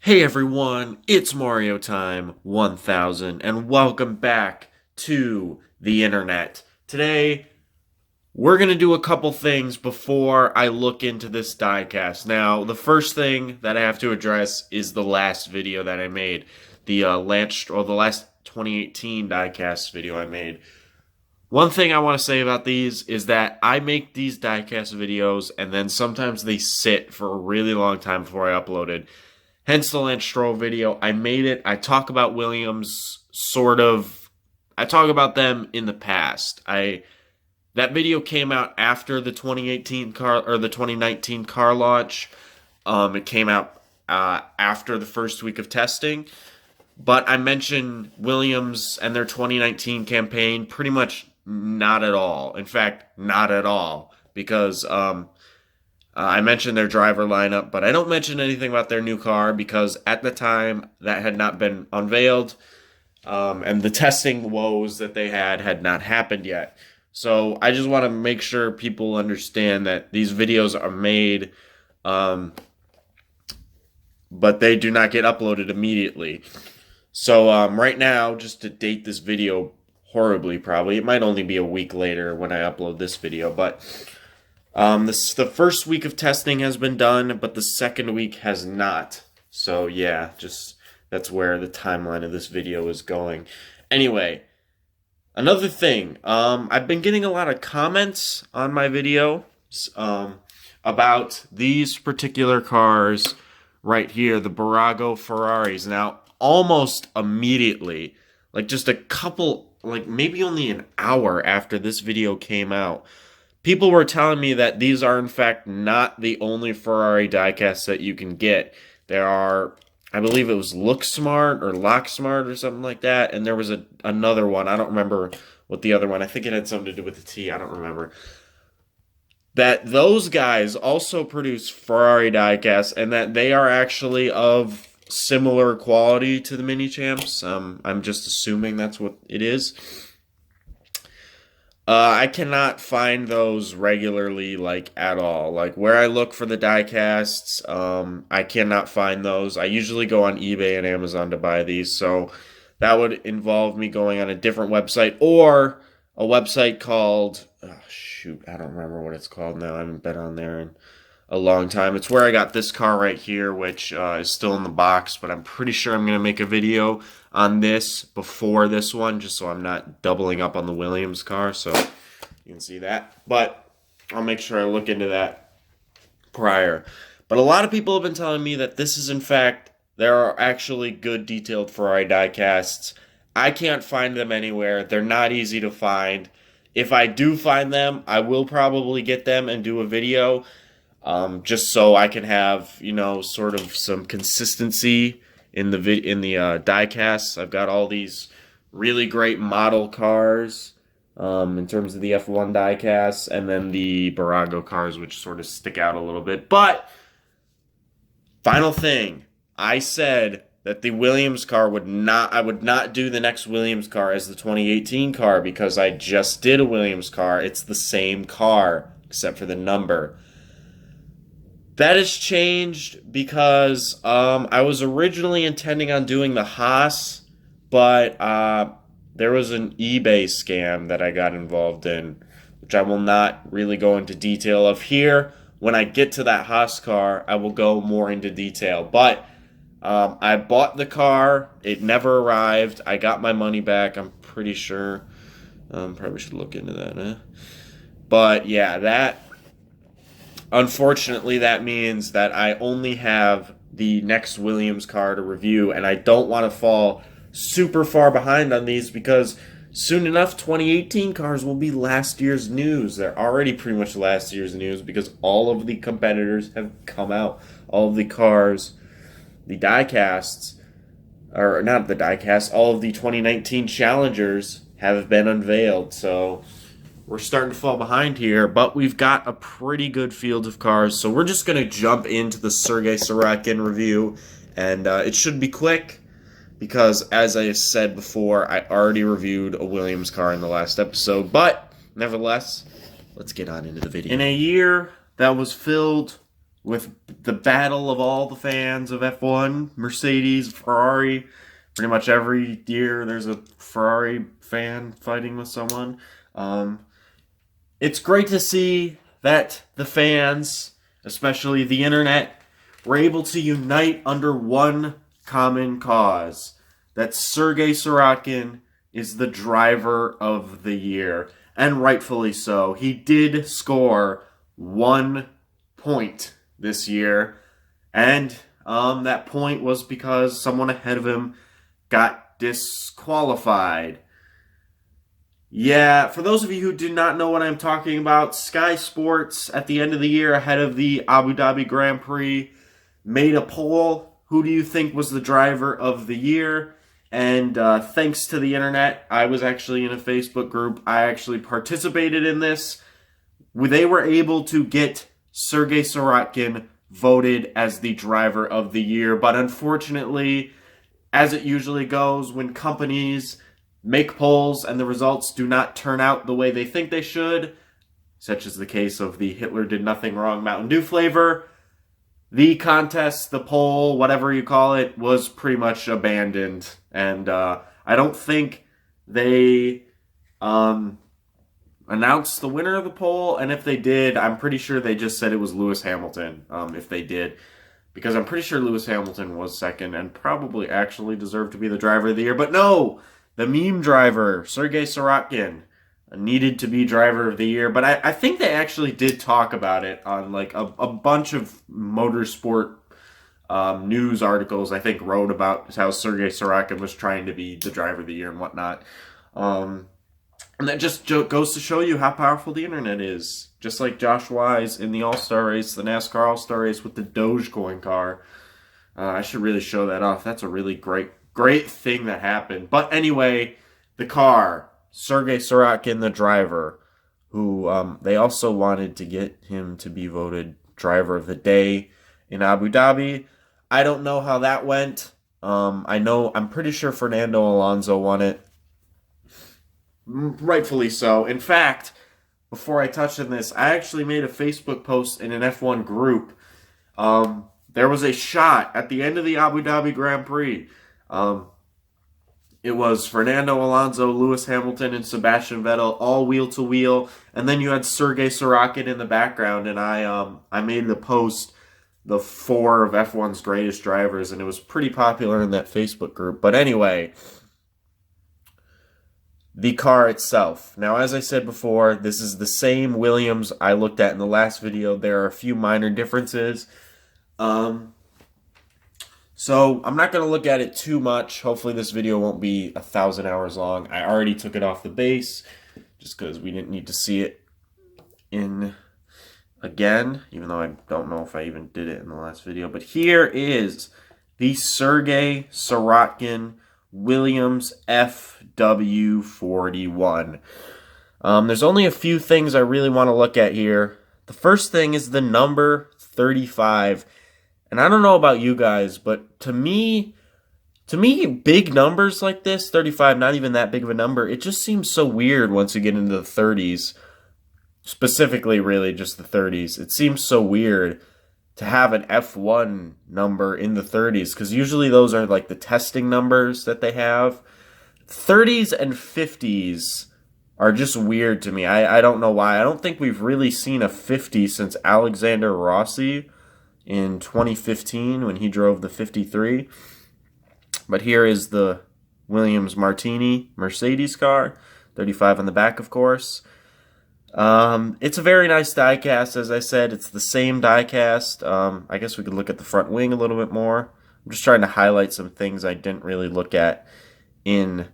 Hey everyone, it's Mario Time 1000 and welcome back to the internet. Today, we're going to do a couple things before I look into this diecast. Now, the first thing that I have to address is the last video that I made, the last 2018 diecast video I made. One thing I want to say about these is that I make these diecast videos and then sometimes they sit for a really long time before I upload it. Hence the Lance Stroll video. I made it. I talk about Williams sort of. I talk about them in the past. That video came out after the 2018 car or the 2019 car launch. It came out after the first week of testing. But I mentioned Williams and their 2019 campaign pretty much not at all. In fact, not at all. Because I mentioned their driver lineup, but I don't mention anything about their new car because at the time that had not been unveiled, and the testing woes that they had not happened yet. So I just want to make sure people understand that these videos are made, but they do not get uploaded immediately. So right now, just to date this video horribly, probably it might only be a week later when I upload this video, but. The first week of testing has been done, but the second week has not. So yeah, just that's where the timeline of this video is going. Anyway, another thing, I've been getting a lot of comments on my video about these particular cars right here, the Barago Ferraris. Now, almost immediately, like just a couple, like maybe only an hour after this video came out, people were telling me that these are, in fact, not the only Ferrari diecasts that you can get. There are, I believe it was Look Smart or Lock Smart or something like that, and there was another one. I don't remember what the other one. I think it had something to do with the T. I don't remember. That those guys also produce Ferrari diecasts, and that they are actually of similar quality to the MiniChamps. I'm just assuming that's what it is. I cannot find those regularly, like, at all. Like, where I look for the diecasts, I cannot find those. I usually go on eBay and Amazon to buy these, so that would involve me going on a different website, or a website called, oh, shoot, I don't remember what it's called now. I haven't been on there in a long time. It's where I got this car right here, which is still in the box, but I'm pretty sure I'm going to make a video on this before this one, just so I'm not doubling up on the Williams car, so you can see that. But I'll make sure I look into that prior. But a lot of people have been telling me that this is, in fact, there are actually good detailed Ferrari diecasts. I can't find them anywhere. They're not easy to find. If I do find them, I will probably get them and do a video, just so I can have, you know, sort of some consistency in the diecasts. I've got all these really great model cars in terms of the F1 diecasts, and then the Barago cars, which sort of stick out a little bit. But final thing, I said that the Williams car I would not do the next Williams car as the 2018 car because I just did a Williams car. It's the same car except for the number. That has changed because I was originally intending on doing the Haas, but there was an eBay scam that I got involved in, which I will not really go into detail of here. When I get to that Haas car, I will go more into detail. But I bought the car. It never arrived. I got my money back, I'm pretty sure. Probably should look into that. But yeah, unfortunately, that means that I only have the next Williams car to review, and I don't want to fall super far behind on these because soon enough, 2018 cars will be last year's news. They're already pretty much last year's news because all of the competitors have come out. All of the cars, the diecasts, or not the diecasts, all of the 2019 challengers have been unveiled, so we're starting to fall behind here, but we've got a pretty good field of cars, so we're just going to jump into the Sergey Sirotkin review, and it should be quick, because as I said before, I already reviewed a Williams car in the last episode, but nevertheless, let's get on into the video. In a year that was filled with the battle of all the fans of F1, Mercedes, Ferrari. Pretty much every year there's a Ferrari fan fighting with someone. It's great to see that the fans, especially the internet, were able to unite under one common cause. That Sergey Sirotkin is the driver of the year. And rightfully so. He did score 1 point this year. And that point was because someone ahead of him got disqualified. Yeah, for those of you who do not know what I'm talking about, Sky Sports at the end of the year ahead of the Abu Dhabi Grand Prix made a poll. Who do you think was the driver of the year? And thanks to the internet, I was actually in a Facebook group. I actually participated in this. They were able to get Sergey Sirotkin voted as the driver of the year. But unfortunately, as it usually goes, when companies make polls and the results do not turn out the way they think they should, such as the case of the Hitler Did Nothing Wrong Mountain Dew flavor, the contest, the poll, whatever you call it, was pretty much abandoned. And I don't think they announced the winner of the poll. And if they did, I'm pretty sure they just said it was Lewis Hamilton, if they did. Because I'm pretty sure Lewis Hamilton was second and probably actually deserved to be the driver of the year. But no, the meme driver, Sergey Sirotkin, needed to be driver of the year. But I think they actually did talk about it on like a bunch of motorsport news articles. I think wrote about how Sergey Sirotkin was trying to be the driver of the year and whatnot. And that just goes to show you how powerful the internet is. Just like Josh Wise in the All-Star race, the NASCAR All-Star race with the Dogecoin car. I should really show that off. That's a really great thing that happened. But anyway, the car, Sergey Sirotkin, the driver, who they also wanted to get him to be voted driver of the day in Abu Dhabi. I don't know how that went. I'm pretty sure Fernando Alonso won it. Rightfully so. In fact, before I touched on this, I actually made a Facebook post in an F1 group. There was a shot at the end of the Abu Dhabi Grand Prix. It was Fernando Alonso, Lewis Hamilton, and Sebastian Vettel all wheel to wheel, and then you had Sergey Sirotkin in the background. And I made the post, the 4 of F1's greatest drivers, and it was pretty popular in that Facebook group. But anyway, the car itself. Now, as I said before, this is the same Williams I looked at in the last video. There are a few minor differences. So I'm not going to look at it too much. Hopefully this video won't be 1,000 hours long. I already took it off the base just because we didn't need to see it in again, even though I don't know if I even did it in the last video. But here is the Sergey Sirotkin Williams FW41. There's only a few things I really want to look at here. The first thing is the number 35. And I don't know about you guys, but to me, big numbers like this, 35, not even that big of a number, it just seems so weird once you get into the 30s. Specifically, really, just the 30s. It seems so weird to have an F1 number in the 30s, because usually those are like the testing numbers that they have. 30s and 50s are just weird to me. I don't know why. I don't think we've really seen a 50 since Alexander Rossi in 2015 when he drove the 53. But here is the Williams Martini Mercedes car, 35 on the back, of course. It's a very nice diecast, as I said. It's the same diecast. I guess we could look at the front wing a little bit more. I'm just trying to highlight some things I didn't really look at in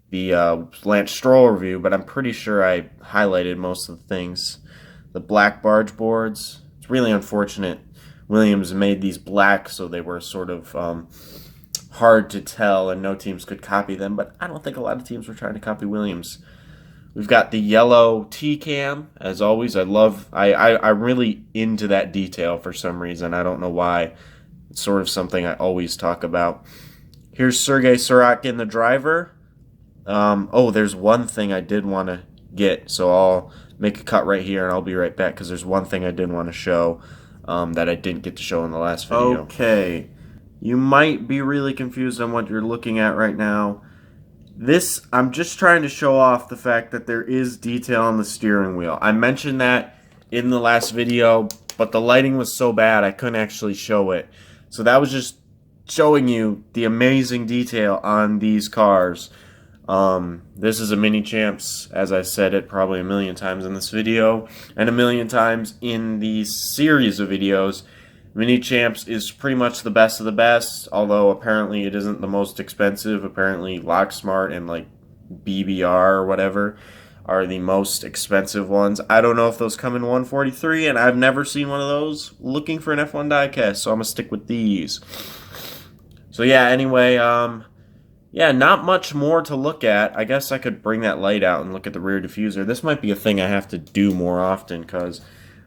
the Lance Stroll review, but I'm pretty sure I highlighted most of the things. The black barge boards. It's really unfortunate Williams made these black, so they were sort of hard to tell, and no teams could copy them, but I don't think a lot of teams were trying to copy Williams. We've got the yellow T-cam, as always. I'm really into that detail for some reason. I don't know why. It's sort of something I always talk about. Here's Sergey Sirotkin, the driver. There's one thing I did want to get, so I'll make a cut right here, and I'll be right back, because there's one thing I did want to show. that I didn't get to show in the last video. Okay, you might be really confused on what you're looking at right now. This, I'm just trying to show off the fact that there is detail on the steering wheel. I mentioned that in the last video, but the lighting was so bad I couldn't actually show it. So that was just showing you the amazing detail on these cars. This is a MiniChamps, as I said it probably a million times in this video, and a million times in these series of videos. MiniChamps is pretty much the best of the best, although apparently it isn't the most expensive. Apparently LockSmart and like BBR or whatever are the most expensive ones. I don't know if those come in 143, and I've never seen one of those. Looking for an F1 diecast, so I'm gonna stick with these. So yeah, anyway, yeah, not much more to look at. I guess I could bring that light out and look at the rear diffuser. This might be a thing I have to do more often, because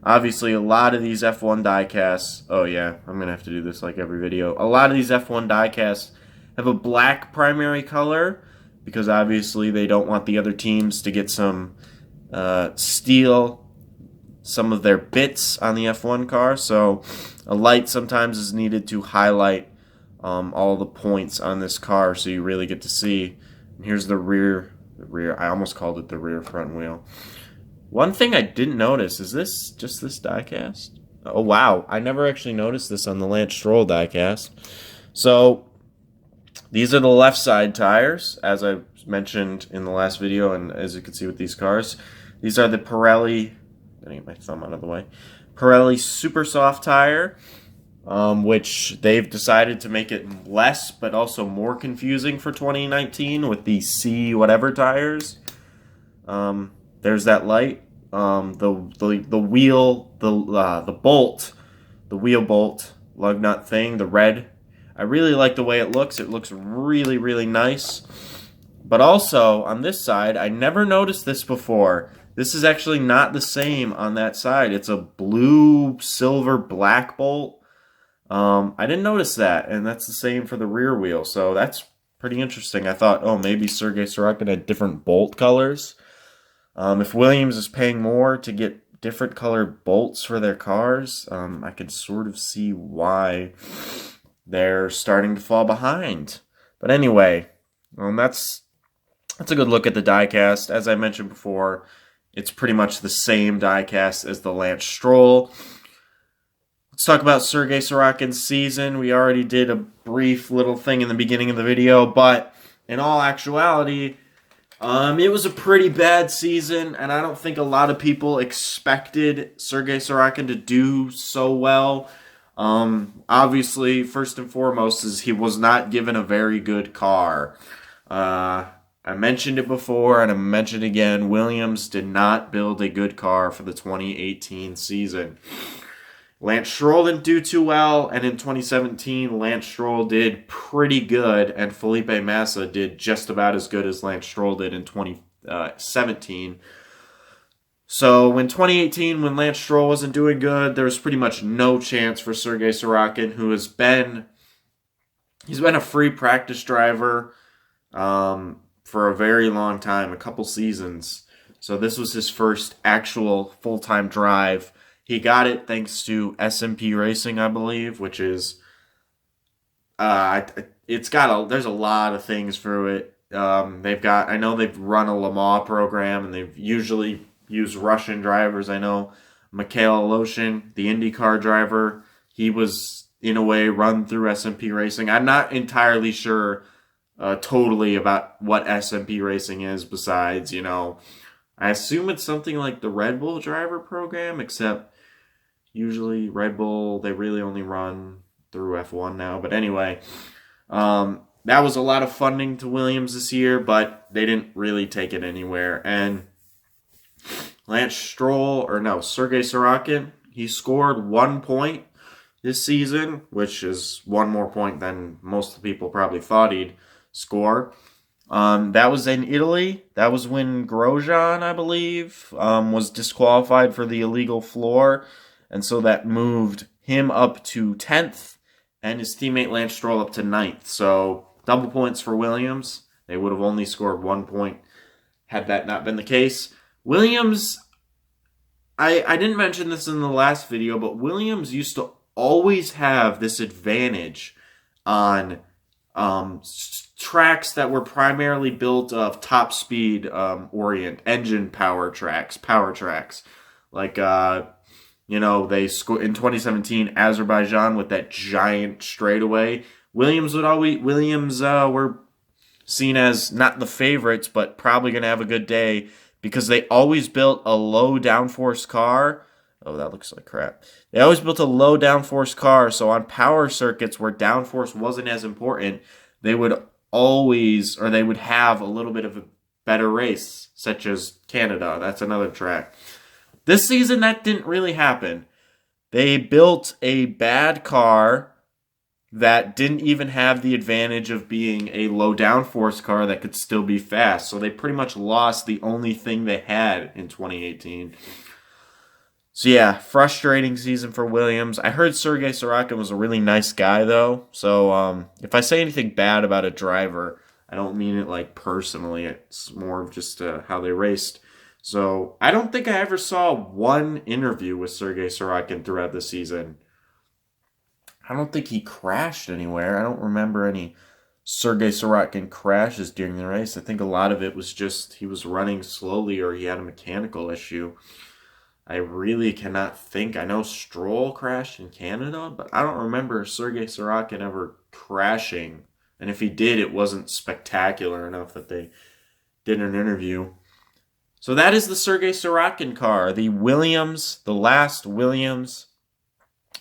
obviously a lot of these F1 diecasts, oh yeah, I'm going to have to do this like every video. A lot of these F1 diecasts have a black primary color, because obviously they don't want the other teams to get some, steal some of their bits on the F1 car. So a light sometimes is needed to highlight all the points on this car, so you really get to see. And here's the rear. I almost called it the rear front wheel. One thing I didn't notice, is this just this diecast? Oh wow, I never actually noticed this on the Lance Stroll diecast. So these are the left side tires, as I mentioned in the last video, and as you can see with these cars. These are the Pirelli, I'm gonna get my thumb out of the way, Pirelli Super Soft tire. Which they've decided to make it less but also more confusing for 2019 with the C whatever tires. There's that light. The wheel, the bolt, the wheel bolt lug nut thing, the red. I really like the way it looks. It looks really, really nice. But also on this side, I never noticed this before. This is actually not the same on that side. It's a blue, silver, black bolt. I didn't notice that, and that's the same for the rear wheel, so that's pretty interesting. I thought, oh, maybe Sergey Sirotkin had different bolt colors. If Williams is paying more to get different colored bolts for their cars, I can sort of see why they're starting to fall behind. But anyway, that's a good look at the diecast. As I mentioned before, it's pretty much the same diecast as the Lance Stroll. Let's talk about Sergey Sirotkin's season. We already did a brief little thing in the beginning of the video, but in all actuality, it was a pretty bad season, and I don't think a lot of people expected Sergey Sirotkin to do so well. Obviously, first and foremost, is he was not given a very good car. I mentioned it before, and I mentioned it again. Williams did not build a good car for the 2018 season. Lance Stroll didn't do too well, and in 2017, Lance Stroll did pretty good, and Felipe Massa did just about as good as Lance Stroll did in 2017. So in 2018, when Lance Stroll wasn't doing good, there was pretty much no chance for Sergey Sirotkin, who he's been a free practice driver for a very long time, a couple seasons. So this was his first actual full-time drive. He got it thanks to SMP Racing, I believe, which is, there's a lot of things through it. I know they've run a Le Mans program, and they've usually used Russian drivers. I know Mikhail Aloshin, the IndyCar driver, he was, in a way, run through SMP Racing. I'm not entirely sure totally about what SMP Racing is besides, I assume it's something like the Red Bull driver program, except usually Red Bull, they really only run through F1 now. But anyway, that was a lot of funding to Williams this year, but they didn't really take it anywhere. And Sergey Sirotkin, he scored 1 point this season, which is one more point than most people probably thought he'd score. That was in Italy. That was when Grosjean, I believe, was disqualified for the illegal floor. And so that moved him up to 10th and his teammate Lance Stroll up to 9th. So double points for Williams. They would have only scored 1 point had that not been the case. Williams, I didn't mention this in the last video, but Williams used to always have this advantage on tracks that were primarily built of top speed engine power tracks. Like, they scored in 2017 Azerbaijan with that giant straightaway. Williams were seen as not the favorites, but probably going to have a good day because they always built a low downforce car. Oh, that looks like crap. They always built a low downforce car, so on power circuits where downforce wasn't as important, they would have a little bit of a better race, such as Canada. That's another track. This season, that didn't really happen. They built a bad car that didn't even have the advantage of being a low downforce car that could still be fast. So they pretty much lost the only thing they had in 2018. So yeah, frustrating season for Williams. I heard Sergey Sirotkin was a really nice guy though. So if I say anything bad about a driver, I don't mean it like personally. It's more of just how they raced. So I don't think I ever saw one interview with Sergey Sirotkin throughout the season. I don't think he crashed anywhere. I don't remember any Sergey Sirotkin crashes during the race. I think a lot of it was just he was running slowly or he had a mechanical issue. I really cannot think. I know Stroll crashed in Canada, but I don't remember Sergey Sirotkin ever crashing. And if he did, it wasn't spectacular enough that they did an interview. So that is the Sergey Sirotkin car, the last Williams.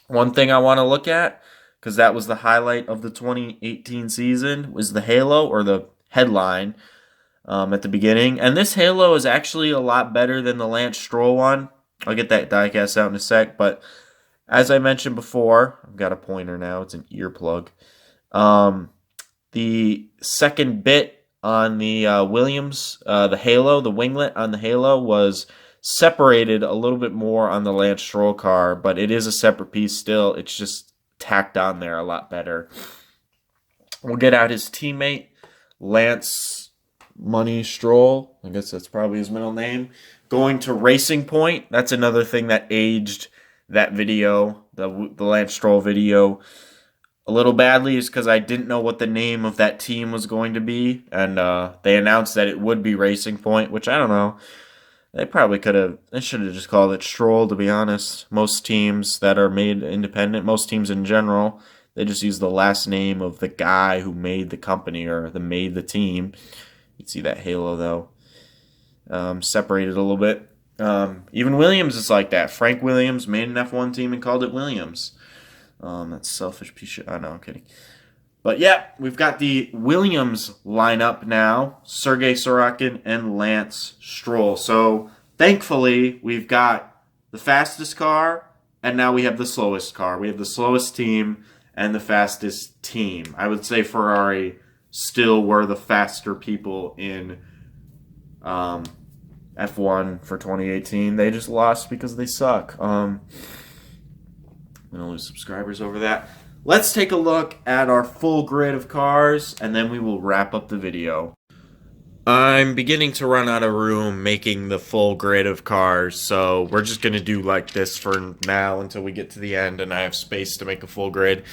One thing I want to look at, because that was the highlight of the 2018 season, was the halo or the headline at the beginning. And this halo is actually a lot better than the Lance Stroll one. I'll get that diecast out in a sec, but as I mentioned before, I've got a pointer now. It's an earplug. The second bit on the Williams, the halo, the winglet on the halo was separated a little bit more on the Lance Stroll car, but it is a separate piece still. It's just tacked on there a lot better. We'll get out his teammate, Lance Money Stroll. I guess that's probably his middle name. Going to Racing Point. That's another thing that aged that video, the Lance Stroll video, a little badly, is because I didn't know what the name of that team was going to be, and they announced that it would be Racing Point, which I don't know. They should have just called it Stroll, to be honest. Most teams that are made independent, most teams in general, they just use the last name of the guy who made the company or made the team. You can see that halo, though. Separated a little bit. Even Williams is like that. Frank Williams made an F1 team and called it Williams. That's selfish piece of shit. I know, I'm kidding. But yeah, we've got the Williams lineup now. Sergey Sirotkin and Lance Stroll. So thankfully, we've got the fastest car, and now we have the slowest car. We have the slowest team and the fastest team. I would say Ferrari still were the faster people in F1 for 2018. They just lost because they suck. I'm going to lose subscribers over that. Let's take a look at our full grid of cars, and then we will wrap up the video. I'm beginning to run out of room making the full grid of cars, so we're just going to do like this for now until we get to the end and I have space to make a full grid.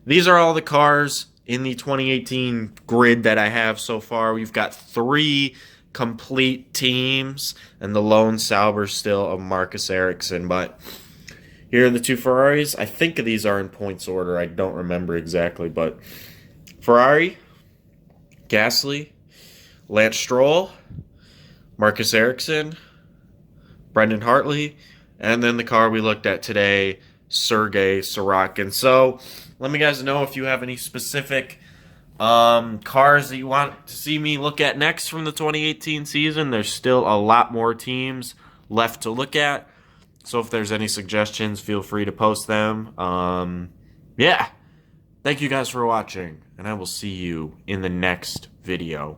These are all the cars in the 2018 grid that I have so far. We've got 3 complete teams, and the lone Sauber still of Marcus Ericsson, but here are the 2 Ferraris. I think these are in points order. I don't remember exactly, but Ferrari, Gasly, Lance Stroll, Marcus Ericsson, Brendan Hartley, and then the car we looked at today, Sergey Sirotkin. So let me guys know if you have any specific cars that you want to see me look at next from the 2018 season. There's still a lot more teams left to look at. So if there's any suggestions, feel free to post them. Yeah. Thank you guys for watching, and I will see you in the next video.